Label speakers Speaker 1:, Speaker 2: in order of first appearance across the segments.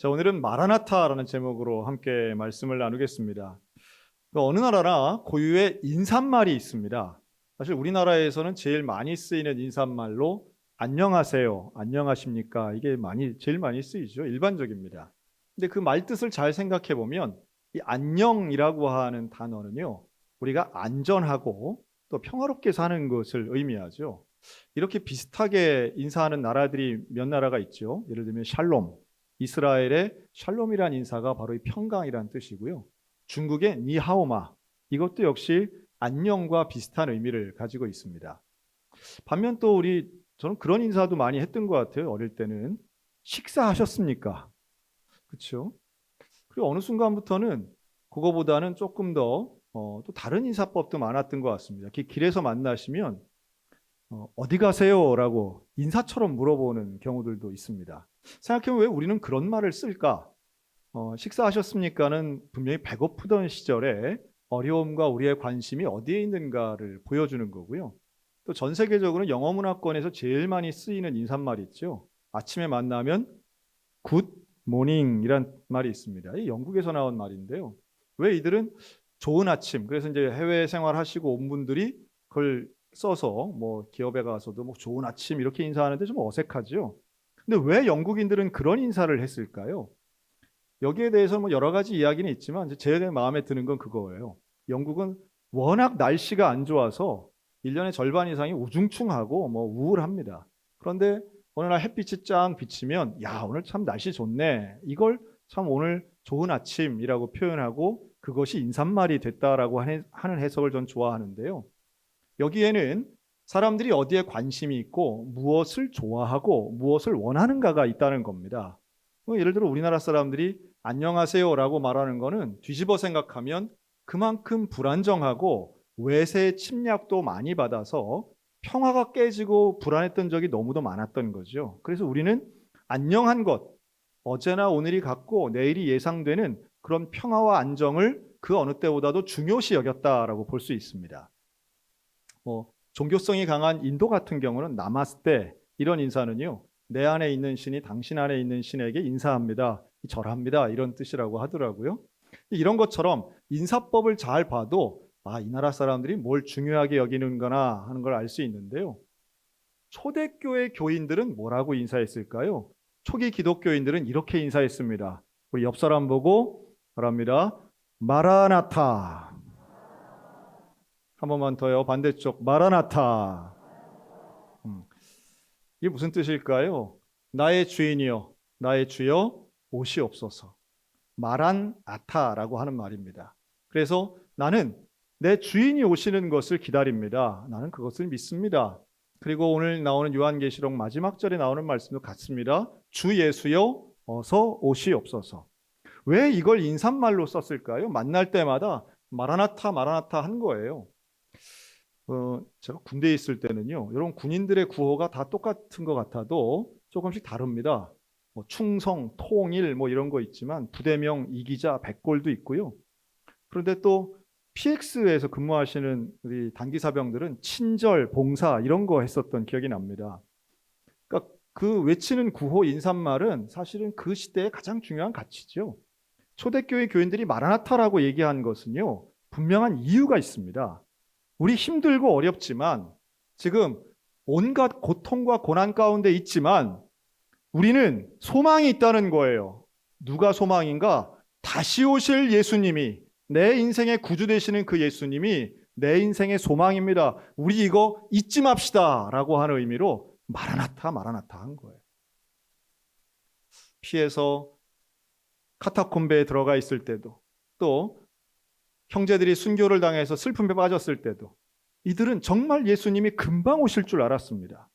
Speaker 1: 자, 오늘은 마라나타라는 제목으로 함께 말씀을 나누겠습니다. 어느 나라나 고유의 인사말이 있습니다. 사실 우리나라에서는 제일 많이 쓰이는 인사말로 안녕하세요, 안녕하십니까, 이게 제일 많이 쓰이죠. 일반적입니다. 근데 그 말 뜻을 잘 생각해 보면 이 안녕이라고 하는 단어는요, 우리가 안전하고 또 평화롭게 사는 것을 의미하죠. 이렇게 비슷하게 인사하는 나라들이 몇 나라가 있죠. 예를 들면 샬롬, 이스라엘의 샬롬이란 인사가 바로 이 평강이란 뜻이고요. 중국의 니하오마, 이것도 역시 안녕과 비슷한 의미를 가지고 있습니다. 반면 또 저는 그런 인사도 많이 했던 것 같아요. 어릴 때는 식사하셨습니까? 그렇죠? 그리고 어느 순간부터는 그거보다는 조금 더 또 다른 인사법도 많았던 것 같습니다. 길에서 만나시면 어디 가세요? 라고 인사처럼 물어보는 경우들도 있습니다. 생각해보면 왜 우리는 그런 말을 쓸까? 식사하셨습니까는 분명히 배고프던 시절에 어려움과 우리의 관심이 어디에 있는가를 보여주는 거고요. 또 전 세계적으로 영어 문화권에서 제일 많이 쓰이는 인사말이 있죠. 아침에 만나면 굿 모닝이란 말이 있습니다. 이 영국에서 나온 말인데요. 왜 이들은 좋은 아침, 그래서 이제 해외 생활하시고 온 분들이 그걸 써서 뭐 기업에 가서도 뭐 좋은 아침 이렇게 인사하는데 좀 어색하죠. 근데 왜 영국인들은 그런 인사를 했을까요? 여기에 대해서 뭐 여러 가지 이야기는 있지만 제 마음에 드는 건 그거예요. 영국은 워낙 날씨가 안 좋아서 1년의 절반 이상이 우중충하고 뭐 우울합니다. 그런데 어느 날 햇빛이 쫙 비치면 야, 오늘 참 날씨 좋네. 이걸 참 오늘 좋은 아침이라고 표현하고 그것이 인사말이 됐다라고 하는 해석을 전 좋아하는데요. 여기에는 사람들이 어디에 관심이 있고 무엇을 좋아하고 무엇을 원하는가가 있다는 겁니다. 예를 들어 우리나라 사람들이 안녕하세요라고 말하는 거는 뒤집어 생각하면 그만큼 불안정하고 외세 침략도 많이 받아서 평화가 깨지고 불안했던 적이 너무도 많았던 거죠. 그래서 우리는 안녕한 것, 어제나 오늘이 같고 내일이 예상되는 그런 평화와 안정을 그 어느 때보다도 중요시 여겼다라고 볼 수 있습니다. 종교성이 강한 인도 같은 경우는 나마스테 이런 인사는요, 내 안에 있는 신이 당신 안에 있는 신에게 인사합니다, 절합니다, 이런 뜻이라고 하더라고요. 이런 것처럼 인사법을 잘 봐도 이 나라 사람들이 뭘 중요하게 여기는구나 하는 걸 알 수 있는데요. 초대교회 교인들은 뭐라고 인사했을까요? 초기 기독교인들은 이렇게 인사했습니다. 우리 옆 사람 보고 바랍니다. 마라나타. 한 번만 더요. 반대쪽 마라나타. 이게 무슨 뜻일까요? 나의 주인이여, 나의 주여 오시옵소서. 마란아타라고 하는 말입니다. 그래서 나는 내 주인이 오시는 것을 기다립니다. 나는 그것을 믿습니다. 그리고 오늘 나오는 요한계시록 마지막 절에 나오는 말씀도 같습니다. 주 예수여 어서 오시옵소서. 왜 이걸 인사말로 썼을까요? 만날 때마다 마라나타 마라나타 한 거예요. 제가 군대에 있을 때는요, 이런 군인들의 구호가 다 똑같은 것 같아도 조금씩 다릅니다. 충성, 통일 이런 거 있지만 부대명, 이기자, 백골도 있고요. 그런데 또 PX에서 근무하시는 우리 단기사병들은 친절, 봉사 이런 거 했었던 기억이 납니다. 그러니까 그 외치는 구호 인사말은 사실은 그 시대의 가장 중요한 가치죠. 초대교회 교인들이 마라나타라고 얘기한 것은요, 분명한 이유가 있습니다. 우리 힘들고 어렵지만 지금 온갖 고통과 고난 가운데 있지만 우리는 소망이 있다는 거예요. 누가 소망인가? 다시 오실 예수님이, 내 인생의 구주 되시는 그 예수님이 내 인생의 소망입니다. 우리 이거 잊지 맙시다 라고 하는 의미로 마라나타 마라나타 한 거예요. 피해서 카타콤베에 들어가 있을 때도, 또 형제들이 순교를 당해서 슬픔에 빠졌을 때도 이들은 정말 예수님이 금방 오실 줄 알았습니다.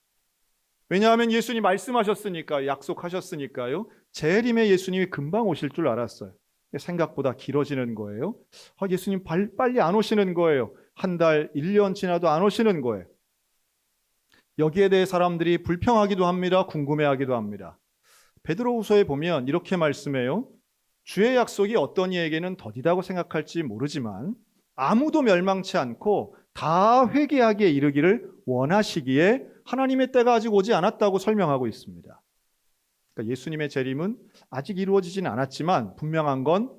Speaker 1: 왜냐하면 예수님 말씀하셨으니까, 약속하셨으니까요. 재림에 예수님이 금방 오실 줄 알았어요. 생각보다 길어지는 거예요. 예수님 빨리 안 오시는 거예요. 한 달, 1년 지나도 안 오시는 거예요. 여기에 대해 사람들이 불평하기도 합니다. 궁금해하기도 합니다. 베드로후서에 보면 이렇게 말씀해요. 주의 약속이 어떤 이에게는 더디다고 생각할지 모르지만 아무도 멸망치 않고 다 회개하기에 이르기를 원하시기에 하나님의 때가 아직 오지 않았다고 설명하고 있습니다. 그러니까 예수님의 재림은 아직 이루어지진 않았지만 분명한 건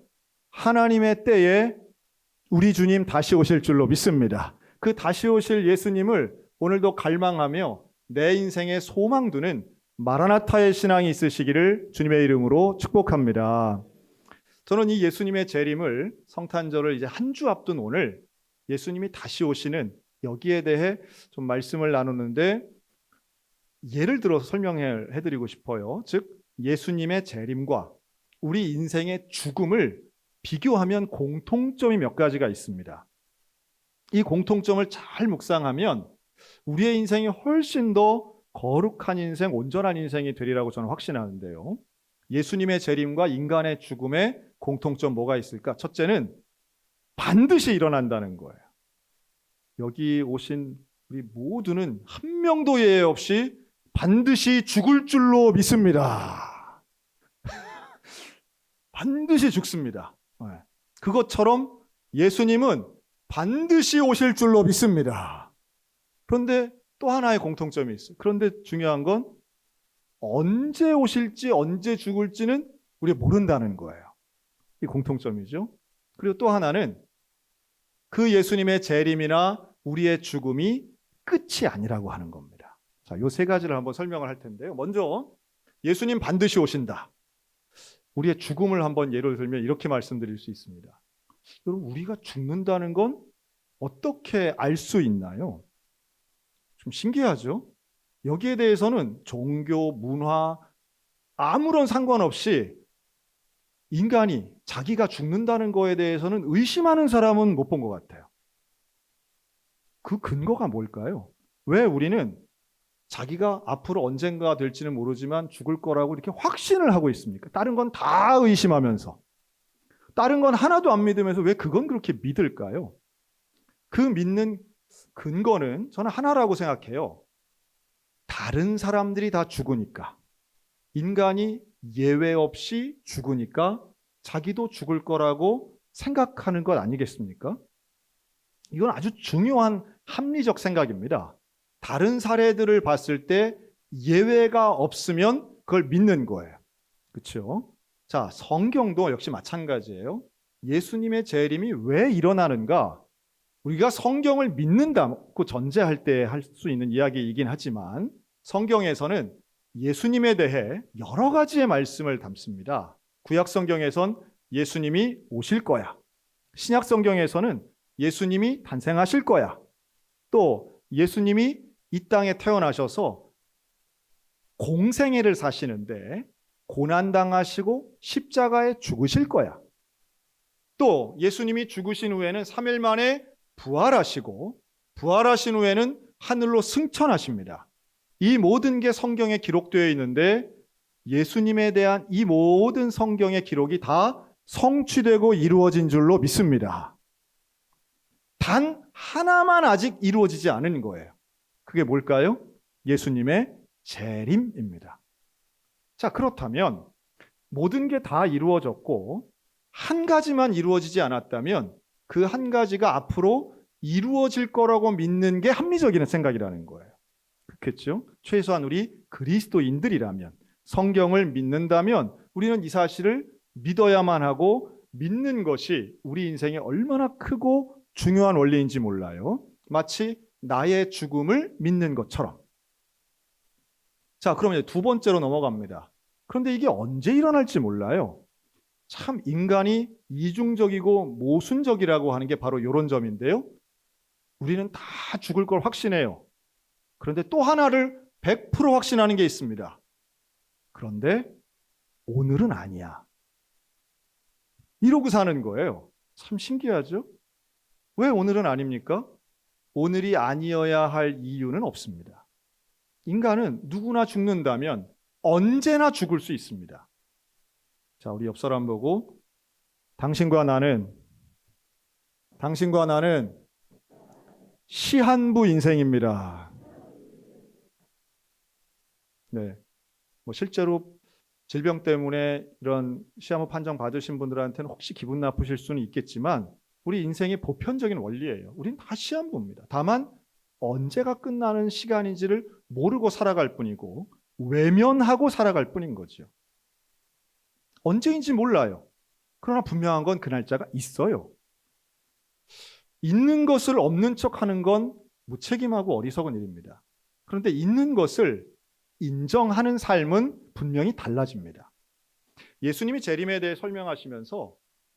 Speaker 1: 하나님의 때에 우리 주님 다시 오실 줄로 믿습니다. 그 다시 오실 예수님을 오늘도 갈망하며 내 인생의 소망 두는 마라나타의 신앙이 있으시기를 주님의 이름으로 축복합니다. 저는 이 예수님의 재림을 성탄절을 이제 한 주 앞둔 오늘 예수님이 다시 오시는 여기에 대해 좀 말씀을 나누는데 예를 들어서 설명해 드리고 싶어요. 즉 예수님의 재림과 우리 인생의 죽음을 비교하면 공통점이 몇 가지가 있습니다. 이 공통점을 잘 묵상하면 우리의 인생이 훨씬 더 거룩한 인생, 온전한 인생이 되리라고 저는 확신하는데요. 예수님의 재림과 인간의 죽음의 공통점 뭐가 있을까? 첫째는 반드시 일어난다는 거예요. 여기 오신 우리 모두는 한 명도 예외 없이 반드시 죽을 줄로 믿습니다. 반드시 죽습니다. 그것처럼 예수님은 반드시 오실 줄로 믿습니다. 그런데 또 하나의 공통점이 있어요. 그런데 중요한 건 언제 오실지 언제 죽을지는 우리가 모른다는 거예요. 이 공통점이죠. 그리고 또 하나는 그 예수님의 재림이나 우리의 죽음이 끝이 아니라고 하는 겁니다. 자, 요 세 가지를 한번 설명을 할 텐데요. 먼저 예수님 반드시 오신다. 우리의 죽음을 한번 예를 들면 이렇게 말씀드릴 수 있습니다. 여러분, 우리가 죽는다는 건 어떻게 알 수 있나요? 좀 신기하죠? 여기에 대해서는 종교, 문화 아무런 상관없이 인간이 자기가 죽는다는 거에 대해서는 의심하는 사람은 못 본 것 같아요. 그 근거가 뭘까요? 왜 우리는 자기가 앞으로 언젠가 될지는 모르지만 죽을 거라고 이렇게 확신을 하고 있습니까? 다른 건 다 의심하면서, 다른 건 하나도 안 믿으면서 왜 그건 그렇게 믿을까요? 그 믿는 근거는 저는 하나라고 생각해요. 다른 사람들이 다 죽으니까, 인간이 예외 없이 죽으니까 자기도 죽을 거라고 생각하는 것 아니겠습니까? 이건 아주 중요한 합리적 생각입니다. 다른 사례들을 봤을 때 예외가 없으면 그걸 믿는 거예요. 그렇죠? 자, 성경도 역시 마찬가지예요. 예수님의 재림이 왜 일어나는가? 우리가 성경을 믿는다고 전제할 때 할 수 있는 이야기이긴 하지만 성경에서는 예수님에 대해 여러 가지의 말씀을 담습니다. 구약 성경에선 예수님이 오실 거야. 신약 성경에서는 예수님이 탄생하실 거야. 또 예수님이 이 땅에 태어나셔서 공생애를 사시는데 고난당하시고 십자가에 죽으실 거야. 또 예수님이 죽으신 후에는 3일 만에 부활하시고 부활하신 후에는 하늘로 승천하십니다. 이 모든 게 성경에 기록되어 있는데 예수님에 대한 이 모든 성경의 기록이 다 성취되고 이루어진 줄로 믿습니다. 단 하나만 아직 이루어지지 않은 거예요. 그게 뭘까요? 예수님의 재림입니다. 자, 그렇다면 모든 게 다 이루어졌고 한 가지만 이루어지지 않았다면 그 한 가지가 앞으로 이루어질 거라고 믿는 게 합리적인 생각이라는 거예요. 그렇겠죠? 최소한 우리 그리스도인들이라면, 성경을 믿는다면 우리는 이 사실을 믿어야만 하고 믿는 것이 우리 인생에 얼마나 크고 중요한 원리인지 몰라요. 마치 나의 죽음을 믿는 것처럼. 자, 그러면 두 번째로 넘어갑니다. 그런데 이게 언제 일어날지 몰라요. 참 인간이 이중적이고 모순적이라고 하는 게 바로 이런 점인데요. 우리는 다 죽을 걸 확신해요. 그런데 또 하나를 100% 확신하는 게 있습니다. 그런데 오늘은 아니야. 이러고 사는 거예요. 참 신기하죠? 왜 오늘은 아닙니까? 오늘이 아니어야 할 이유는 없습니다. 인간은 누구나 죽는다면 언제나 죽을 수 있습니다. 자, 우리 옆 사람 보고 당신과 나는 시한부 인생입니다. 네, 뭐 실제로 질병 때문에 이런 시한부 판정 받으신 분들한테는 혹시 기분 나쁘실 수는 있겠지만 우리 인생의 보편적인 원리예요. 우린 다 시한부입니다. 다만 언제가 끝나는 시간인지를 모르고 살아갈 뿐이고 외면하고 살아갈 뿐인 거죠. 언제인지 몰라요. 그러나 분명한 건 그 날짜가 있어요. 있는 것을 없는 척하는 건 무책임하고 어리석은 일입니다. 그런데 있는 것을 인정하는 삶은 분명히 달라집니다. 예수님이 재림에 대해 설명하시면서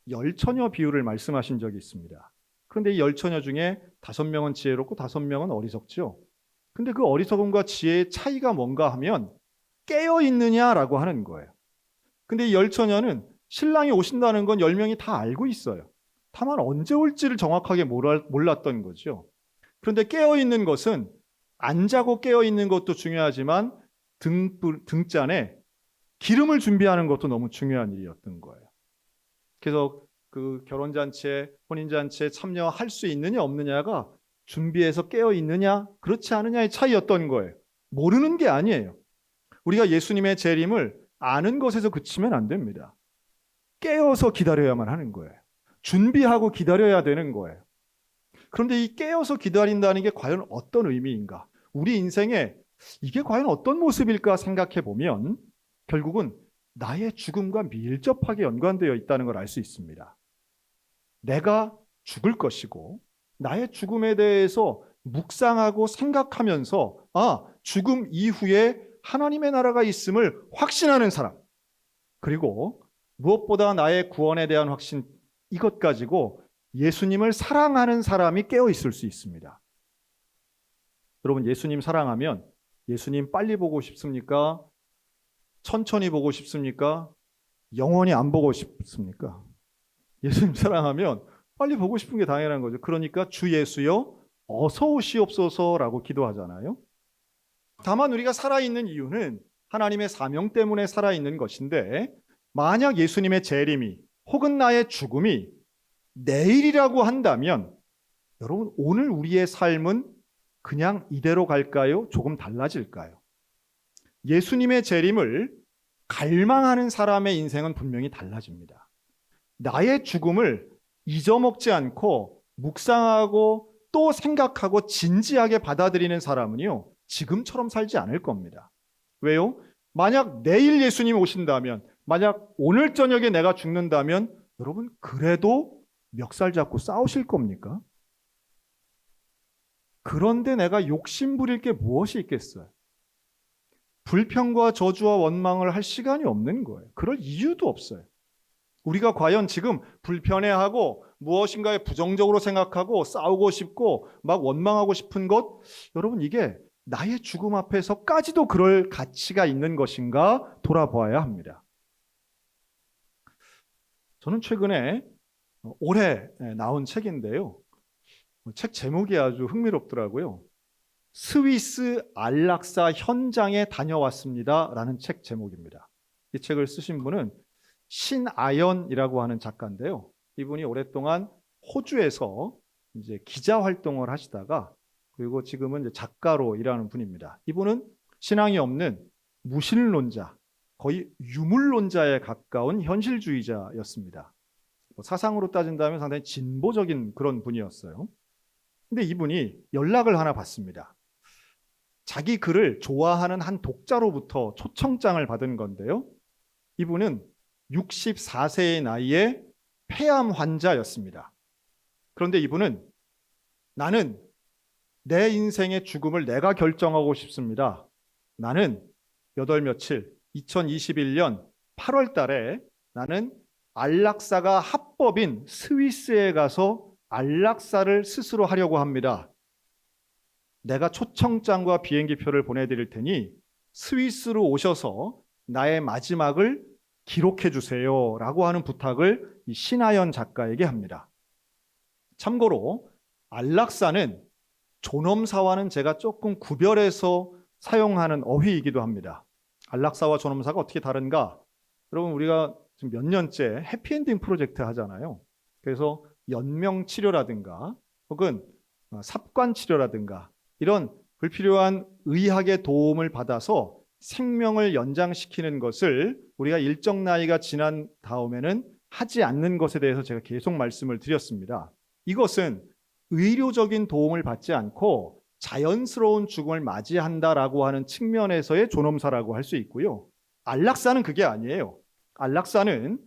Speaker 1: 열 처녀 비유를 말씀하신 적이 있습니다. 그런데 이 열 처녀 중에 5명은 지혜롭고 5명은 어리석죠. 근데 그 어리석음과 지혜의 차이가 뭔가 하면 깨어 있느냐라고 하는 거예요. 근데 이 열 처녀는 신랑이 오신다는 건 10명이 다 알고 있어요. 다만 언제 올지를 정확하게 몰랐던 거죠. 그런데 깨어 있는 것은 안 자고 깨어 있는 것도 중요하지만 등잔에 기름을 준비하는 것도 너무 중요한 일이었던 거예요. 그래서 그 결혼잔치에 혼인잔치에 참여할 수 있느냐 없느냐가 준비해서 깨어 있느냐 그렇지 않느냐의 차이였던 거예요. 모르는 게 아니에요. 우리가 예수님의 재림을 아는 것에서 그치면 안 됩니다. 깨어서 기다려야만 하는 거예요. 준비하고 기다려야 되는 거예요. 그런데 이 깨어서 기다린다는 게 과연 어떤 의미인가? 우리 인생에 이게 과연 어떤 모습일까 생각해 보면 결국은 나의 죽음과 밀접하게 연관되어 있다는 걸 알 수 있습니다. 내가 죽을 것이고 나의 죽음에 대해서 묵상하고 생각하면서 죽음 이후에 하나님의 나라가 있음을 확신하는 사람, 그리고 무엇보다 나의 구원에 대한 확신, 이것 가지고 예수님을 사랑하는 사람이 깨어 있을 수 있습니다. 여러분, 예수님 사랑하면 예수님 빨리 보고 싶습니까? 천천히 보고 싶습니까? 영원히 안 보고 싶습니까? 예수님 사랑하면 빨리 보고 싶은 게 당연한 거죠. 그러니까 주 예수여 어서 오시옵소서라고 기도하잖아요. 다만 우리가 살아있는 이유는 하나님의 사명 때문에 살아있는 것인데, 만약 예수님의 재림이 혹은 나의 죽음이 내일이라고 한다면 여러분, 오늘 우리의 삶은 그냥 이대로 갈까요? 조금 달라질까요? 예수님의 재림을 갈망하는 사람의 인생은 분명히 달라집니다. 나의 죽음을 잊어먹지 않고 묵상하고 또 생각하고 진지하게 받아들이는 사람은요, 지금처럼 살지 않을 겁니다. 왜요? 만약 내일 예수님 오신다면, 만약 오늘 저녁에 내가 죽는다면 여러분, 그래도 멱살 잡고 싸우실 겁니까? 그런데 내가 욕심 부릴 게 무엇이 있겠어요? 불평과 저주와 원망을 할 시간이 없는 거예요. 그럴 이유도 없어요. 우리가 과연 지금 불편해하고 무엇인가에 부정적으로 생각하고 싸우고 싶고 막 원망하고 싶은 것, 여러분, 이게 나의 죽음 앞에서까지도 그럴 가치가 있는 것인가 돌아보아야 합니다. 저는 최근에 올해 나온 책인데요. 책 제목이 아주 흥미롭더라고요. 스위스 안락사 현장에 다녀왔습니다 라는 책 제목입니다. 이 책을 쓰신 분은 신아연이라고 하는 작가인데요. 이분이 오랫동안 호주에서 이제 기자 활동을 하시다가, 그리고 지금은 이제 작가로 일하는 분입니다. 이분은 신앙이 없는 무신론자, 거의 유물론자에 가까운 현실주의자였습니다. 사상으로 따진다면 상당히 진보적인 그런 분이었어요. 근데 이분이 연락을 하나 받습니다. 자기 글을 좋아하는 한 독자로부터 초청장을 받은 건데요. 이분은 64세의 나이에 폐암 환자였습니다. 그런데 이분은 나는 내 인생의 죽음을 내가 결정하고 싶습니다. 나는 며칠 2021년 8월 달에 나는 안락사가 합법인 스위스에 가서 안락사를 스스로 하려고 합니다. 내가 초청장과 비행기표를 보내드릴 테니 스위스로 오셔서 나의 마지막을 기록해 주세요 라고 하는 부탁을 이 신하연 작가에게 합니다. 참고로 안락사는 존엄사와는 제가 조금 구별해서 사용하는 어휘이기도 합니다. 안락사와 존엄사가 어떻게 다른가? 여러분, 우리가 지금 몇 년째 해피엔딩 프로젝트 하잖아요. 그래서 연명치료라든가 혹은 삽관치료라든가 이런 불필요한 의학의 도움을 받아서 생명을 연장시키는 것을 우리가 일정 나이가 지난 다음에는 하지 않는 것에 대해서 제가 계속 말씀을 드렸습니다. 이것은 의료적인 도움을 받지 않고 자연스러운 죽음을 맞이한다라고 하는 측면에서의 존엄사라고 할 수 있고요. 안락사는 그게 아니에요. 안락사는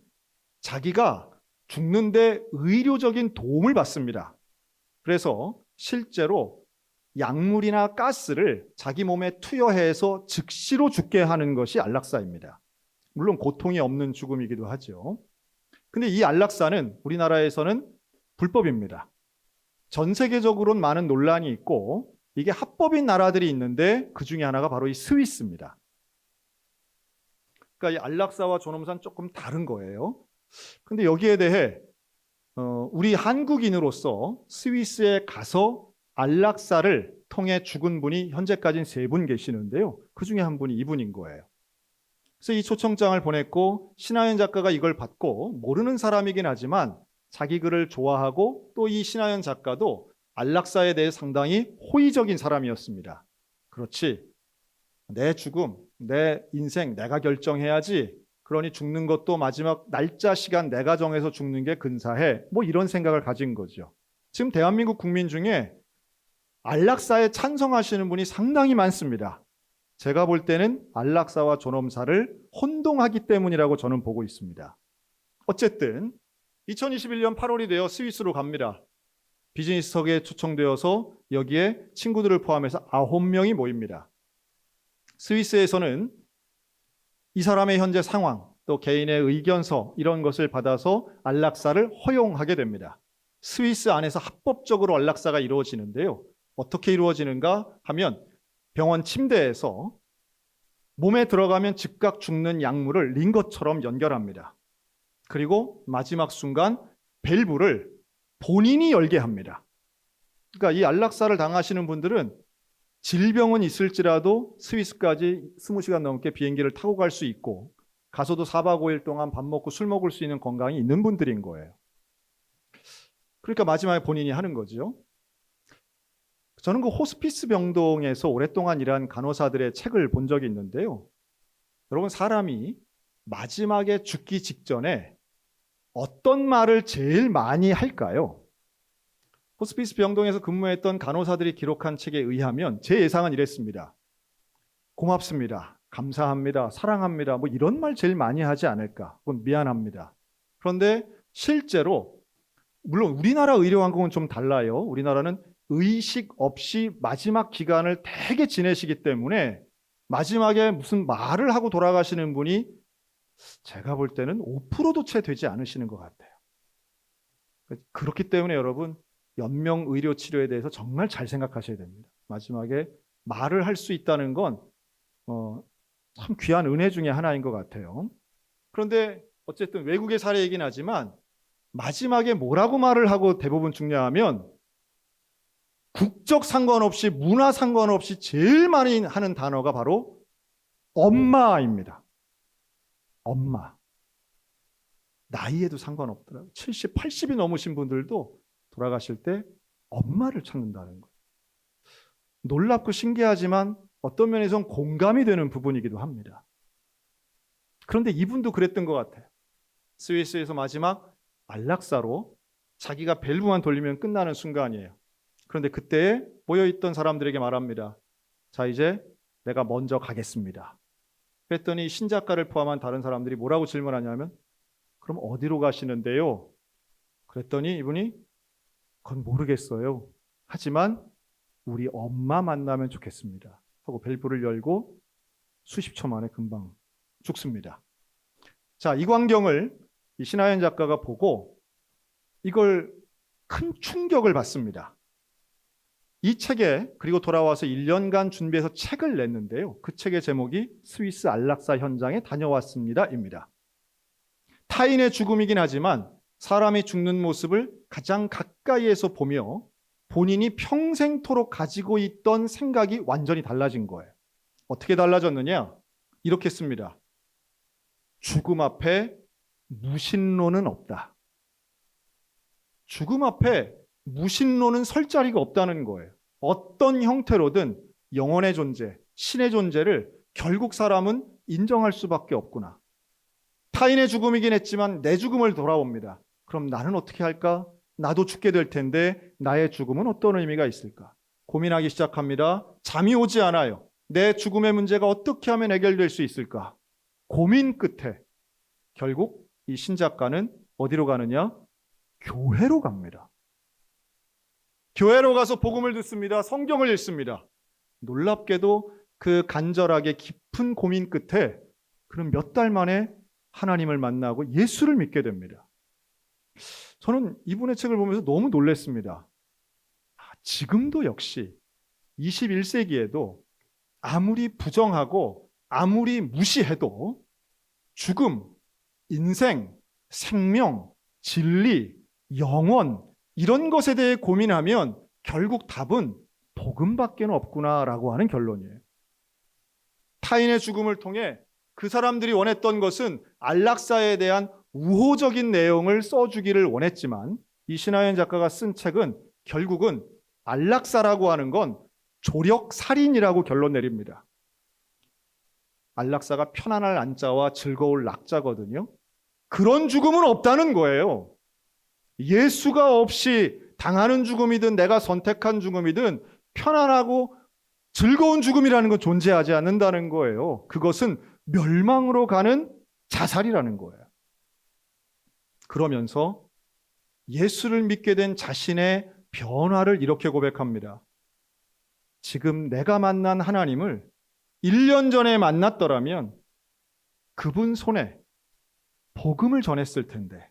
Speaker 1: 자기가 죽는데 의료적인 도움을 받습니다. 그래서 실제로 약물이나 가스를 자기 몸에 투여해서 즉시로 죽게 하는 것이 안락사입니다. 물론 고통이 없는 죽음이기도 하죠. 근데 이 안락사는 우리나라에서는 불법입니다. 전 세계적으로는 많은 논란이 있고 이게 합법인 나라들이 있는데 그 중에 하나가 바로 이 스위스입니다. 그러니까 이 안락사와 존엄사는 조금 다른 거예요. 근데 여기에 대해 우리 한국인으로서 스위스에 가서 안락사를 통해 죽은 분이 현재까지는 3분 계시는데요. 그 중에 한 분이 이분인 거예요. 그래서 이 초청장을 보냈고 신하연 작가가 이걸 받고 모르는 사람이긴 하지만 자기 글을 좋아하고 또 이 신하연 작가도 안락사에 대해 상당히 호의적인 사람이었습니다. 그렇지, 내 죽음, 내 인생 내가 결정해야지. 그러니 죽는 것도 마지막 날짜 시간 내가 정해서 죽는 게 근사해. 뭐 이런 생각을 가진 거죠. 지금 대한민국 국민 중에 안락사에 찬성하시는 분이 상당히 많습니다. 제가 볼 때는 안락사와 존엄사를 혼동하기 때문이라고 저는 보고 있습니다. 어쨌든 2021년 8월이 되어 스위스로 갑니다. 비즈니스석에 초청되어서 여기에 친구들을 포함해서 9명이 모입니다. 스위스에서는 이 사람의 현재 상황, 또 개인의 의견서 이런 것을 받아서 안락사를 허용하게 됩니다. 스위스 안에서 합법적으로 안락사가 이루어지는데요. 어떻게 이루어지는가 하면 병원 침대에서 몸에 들어가면 즉각 죽는 약물을 링거처럼 연결합니다. 그리고 마지막 순간 밸브를 본인이 열게 합니다. 그러니까 이 안락사를 당하시는 분들은 질병은 있을지라도 스위스까지 20시간 넘게 비행기를 타고 갈 수 있고 가서도 4박 5일 동안 밥 먹고 술 먹을 수 있는 건강이 있는 분들인 거예요. 그러니까 마지막에 본인이 하는 거죠. 저는 그 호스피스 병동에서 오랫동안 일한 간호사들의 책을 본 적이 있는데요. 여러분, 사람이 마지막에 죽기 직전에 어떤 말을 제일 많이 할까요? 호스피스 병동에서 근무했던 간호사들이 기록한 책에 의하면 제 예상은 이랬습니다. 고맙습니다. 감사합니다. 사랑합니다. 뭐 이런 말 제일 많이 하지 않을까? 그건 미안합니다. 그런데 실제로 물론 우리나라 의료왕국은 좀 달라요. 우리나라는 의식 없이 마지막 기간을 되게 지내시기 때문에 마지막에 무슨 말을 하고 돌아가시는 분이 제가 볼 때는 5%도 채 되지 않으시는 것 같아요. 그렇기 때문에 여러분, 연명 의료 치료에 대해서 정말 잘 생각하셔야 됩니다. 마지막에 말을 할 수 있다는 건 참 귀한 은혜 중에 하나인 것 같아요. 그런데 어쨌든 외국의 사례이긴 하지만 마지막에 뭐라고 말을 하고 대부분 죽냐하면 국적 상관없이 문화 상관없이 제일 많이 하는 단어가 바로 엄마입니다. 엄마. 나이에도 상관없더라고요. 70, 80이 넘으신 분들도 돌아가실 때 엄마를 찾는다는 거예요. 놀랍고 신기하지만 어떤 면에서는 공감이 되는 부분이기도 합니다. 그런데 이분도 그랬던 것 같아요. 스위스에서 마지막 안락사로 자기가 밸브만 돌리면 끝나는 순간이에요. 그런데 그때 모여있던 사람들에게 말합니다. 자, 이제 내가 먼저 가겠습니다. 그랬더니 신작가를 포함한 다른 사람들이 뭐라고 질문하냐면 그럼 어디로 가시는데요? 그랬더니 이분이 그건 모르겠어요. 하지만 우리 엄마 만나면 좋겠습니다. 하고 밸브를 열고 수십 초 만에 금방 죽습니다. 자, 이 광경을 이 신하연 작가가 보고 이걸 큰 충격을 받습니다. 이 책에 그리고 돌아와서 1년간 준비해서 책을 냈는데요. 그 책의 제목이 스위스 안락사 현장에 다녀왔습니다입니다. 타인의 죽음이긴 하지만 사람이 죽는 모습을 가장 가까이에서 보며 본인이 평생토록 가지고 있던 생각이 완전히 달라진 거예요. 어떻게 달라졌느냐? 이렇게 씁니다. 죽음 앞에 무신론은 없다. 죽음 앞에 무신론은 설 자리가 없다는 거예요. 어떤 형태로든 영혼의 존재, 신의 존재를 결국 사람은 인정할 수밖에 없구나. 타인의 죽음이긴 했지만 내 죽음을 돌아옵니다. 그럼 나는 어떻게 할까? 나도 죽게 될 텐데 나의 죽음은 어떤 의미가 있을까? 고민하기 시작합니다. 잠이 오지 않아요. 내 죽음의 문제가 어떻게 하면 해결될 수 있을까? 고민 끝에 결국 이 신작가는 어디로 가느냐? 교회로 갑니다. 교회로 가서 복음을 듣습니다. 성경을 읽습니다. 놀랍게도 그 간절하게 깊은 고민 끝에 그는 몇 달 만에 하나님을 만나고 예수를 믿게 됩니다. 저는 이분의 책을 보면서 너무 놀랐습니다. 지금도 역시 21세기에도 아무리 부정하고 아무리 무시해도 죽음, 인생, 생명, 진리, 영원 이런 것에 대해 고민하면 결국 답은 복음밖에 없구나라고 하는 결론이에요. 타인의 죽음을 통해 그 사람들이 원했던 것은 안락사에 대한 우호적인 내용을 써주기를 원했지만 이 신하연 작가가 쓴 책은 결국은 안락사라고 하는 건 조력살인이라고 결론 내립니다. 안락사가 편안할 안자와 즐거울 낙자거든요. 그런 죽음은 없다는 거예요. 예수가 없이 당하는 죽음이든 내가 선택한 죽음이든 편안하고 즐거운 죽음이라는 건 존재하지 않는다는 거예요. 그것은 멸망으로 가는 자살이라는 거예요. 그러면서 예수를 믿게 된 자신의 변화를 이렇게 고백합니다. 지금 내가 만난 하나님을 1년 전에 만났더라면 그분 손에 복음을 전했을 텐데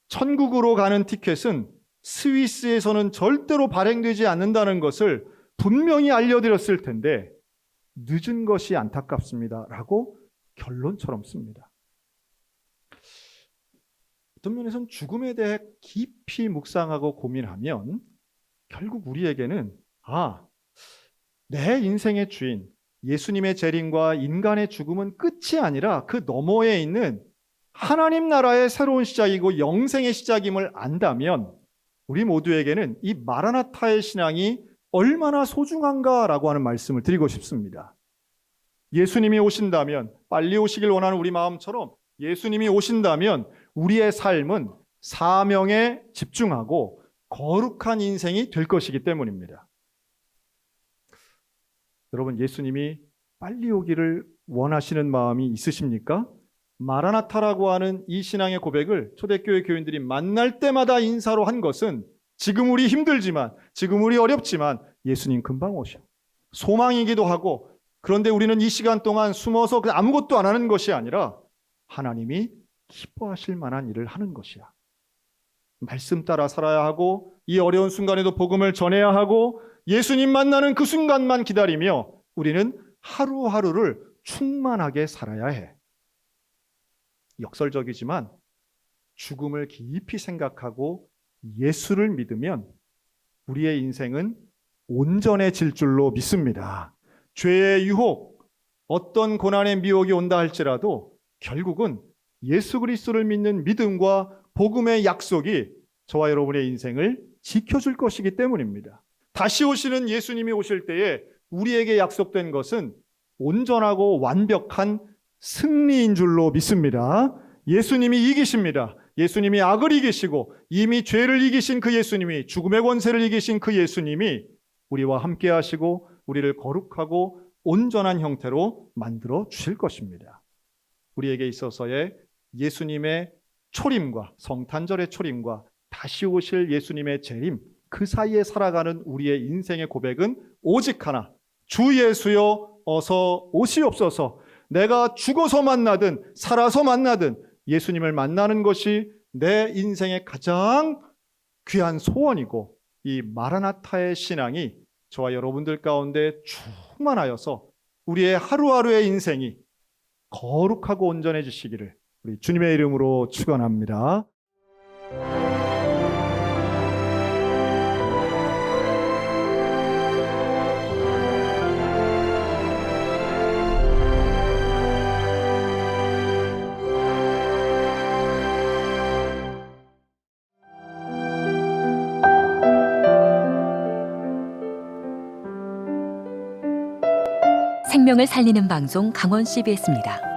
Speaker 1: 천국으로 가는 티켓은 스위스에서는 절대로 발행되지 않는다는 것을 분명히 알려드렸을 텐데 늦은 것이 안타깝습니다 라고 결론처럼 씁니다. 어떤 면에서는 죽음에 대해 깊이 묵상하고 고민하면 결국 우리에게는 내 인생의 주인 예수님의 재림과 인간의 죽음은 끝이 아니라 그 너머에 있는 하나님 나라의 새로운 시작이고 영생의 시작임을 안다면 우리 모두에게는 이 마라나타의 신앙이 얼마나 소중한가라고 하는 말씀을 드리고 싶습니다. 예수님이 오신다면, 빨리 오시길 원하는 우리 마음처럼 예수님이 오신다면 우리의 삶은 사명에 집중하고 거룩한 인생이 될 것이기 때문입니다. 여러분, 예수님이 빨리 오기를 원하시는 마음이 있으십니까? 마라나타라고 하는 이 신앙의 고백을 초대교회 교인들이 만날 때마다 인사로 한 것은 지금 우리 힘들지만, 지금 우리 어렵지만 예수님 금방 오셔. 소망이기도 하고, 그런데 우리는 이 시간 동안 숨어서 아무것도 안 하는 것이 아니라 하나님이 기뻐하실 만한 일을 하는 것이야. 말씀 따라 살아야 하고, 이 어려운 순간에도 복음을 전해야 하고, 예수님 만나는 그 순간만 기다리며 우리는 하루하루를 충만하게 살아야 해. 역설적이지만 죽음을 깊이 생각하고 예수를 믿으면 우리의 인생은 온전해질 줄로 믿습니다. 죄의 유혹, 어떤 고난의 미혹이 온다 할지라도 결국은 예수 그리스도를 믿는 믿음과 복음의 약속이 저와 여러분의 인생을 지켜줄 것이기 때문입니다. 다시 오시는 예수님이 오실 때에 우리에게 약속된 것은 온전하고 완벽한 승리인 줄로 믿습니다. 예수님이 이기십니다. 예수님이 악을 이기시고 이미 죄를 이기신 그 예수님이, 죽음의 권세를 이기신 그 예수님이 우리와 함께 하시고 우리를 거룩하고 온전한 형태로 만들어 주실 것입니다. 우리에게 있어서의 예수님의 초림과 성탄절의 초림과 다시 오실 예수님의 재림, 그 사이에 살아가는 우리의 인생의 고백은 오직 하나, 주 예수여 어서 오시옵소서. 내가 죽어서 만나든 살아서 만나든 예수님을 만나는 것이 내 인생의 가장 귀한 소원이고, 이 마라나타의 신앙이 저와 여러분들 가운데 충만하여서 우리의 하루하루의 인생이 거룩하고 온전해지시기를 우리 주님의 이름으로 축원합니다.
Speaker 2: 생명을 살리는 방송 강원 CBS입니다.